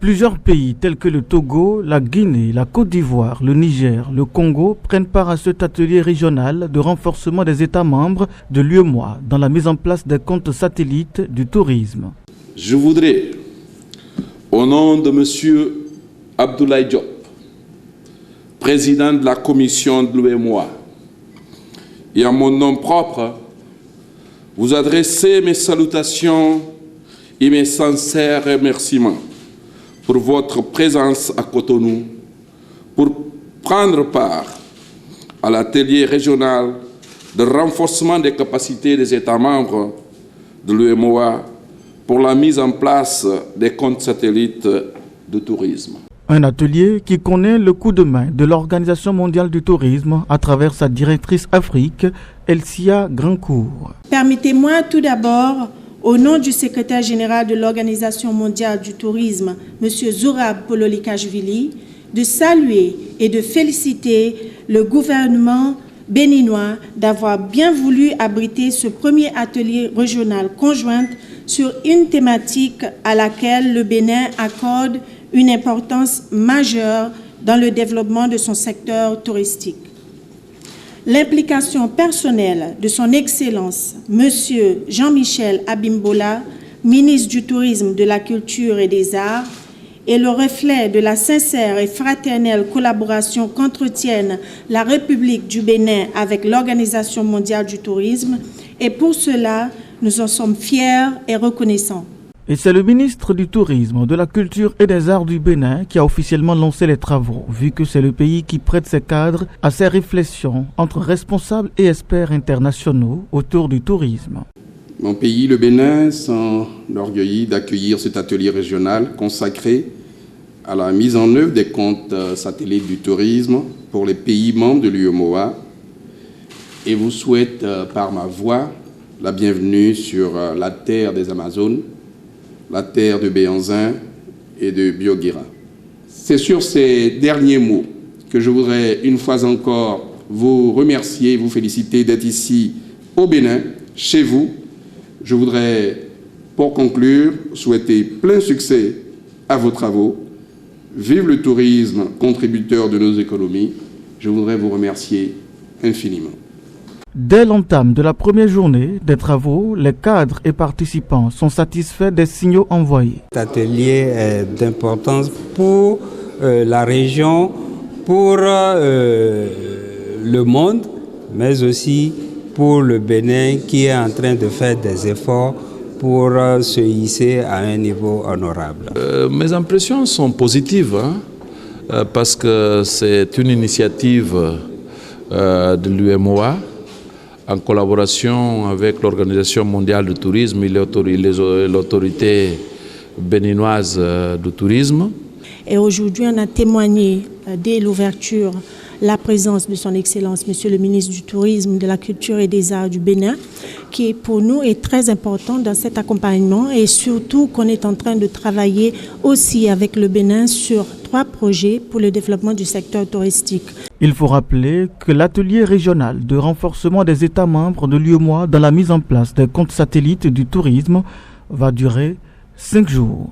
Plusieurs pays tels que le Togo, la Guinée, la Côte d'Ivoire, le Niger, le Congo prennent part à cet atelier régional de renforcement des États membres de l'UEMOA dans la mise en place des comptes satellites du tourisme. Je voudrais, au nom de M. Abdoulaye Diop, président de la commission de l'UEMOA, et à mon nom propre, vous adresser mes salutations et mes sincères remerciements pour votre présence à Cotonou, pour prendre part à l'atelier régional de renforcement des capacités des États membres de l'UEMOA pour la mise en place des comptes satellites de tourisme. Un atelier qui connaît le coup de main de l'Organisation mondiale du tourisme à travers sa directrice Afrique, Elsia Grandcourt. Permettez-moi tout d'abord, au nom du secrétaire général de l'Organisation mondiale du tourisme, M. Zourab Pololikashvili, de saluer et de féliciter le gouvernement béninois d'avoir bien voulu abriter ce premier atelier régional conjoint sur une thématique à laquelle le Bénin accorde une importance majeure dans le développement de son secteur touristique. L'implication personnelle de son Excellence, M. Jean-Michel Abimbola, ministre du Tourisme, de la Culture et des Arts, est le reflet de la sincère et fraternelle collaboration qu'entretiennent la République du Bénin avec l'Organisation mondiale du tourisme, et pour cela, nous en sommes fiers et reconnaissants. Et c'est le ministre du Tourisme, de la Culture et des Arts du Bénin qui a officiellement lancé les travaux, vu que c'est le pays qui prête ses cadres à ces réflexions entre responsables et experts internationaux autour du tourisme. Mon pays, le Bénin, s'enorgueillit d'accueillir cet atelier régional consacré à la mise en œuvre des comptes satellites du tourisme pour les pays membres de l'UEMOA et vous souhaite par ma voix la bienvenue sur la terre des Amazones, la terre de Béanzin et de Bioguira. C'est sur ces derniers mots que je voudrais une fois encore vous remercier et vous féliciter d'être ici au Bénin, chez vous. Je voudrais, pour conclure, souhaiter plein succès à vos travaux. Vive le tourisme, contributeur de nos économies. Je voudrais vous remercier infiniment. Dès l'entame de la première journée des travaux, les cadres et participants sont satisfaits des signaux envoyés. Cet atelier est d'importance pour la région, pour le monde, mais aussi pour le Bénin qui est en train de faire des efforts pour se hisser à un niveau honorable. Mes impressions sont positives parce que c'est une initiative de l'UEMOA en collaboration avec l'Organisation mondiale du tourisme et l'autorité béninoise du tourisme. Et aujourd'hui, on a témoigné dès l'ouverture la présence de son Excellence, Monsieur le ministre du Tourisme, de la Culture et des Arts du Bénin, qui pour nous est très important dans cet accompagnement et surtout qu'on est en train de travailler aussi avec le Bénin sur 3 projets pour le développement du secteur touristique. Il faut rappeler que l'atelier régional de renforcement des États membres de l'UEMOA dans la mise en place des comptes satellites du tourisme va durer 5 jours.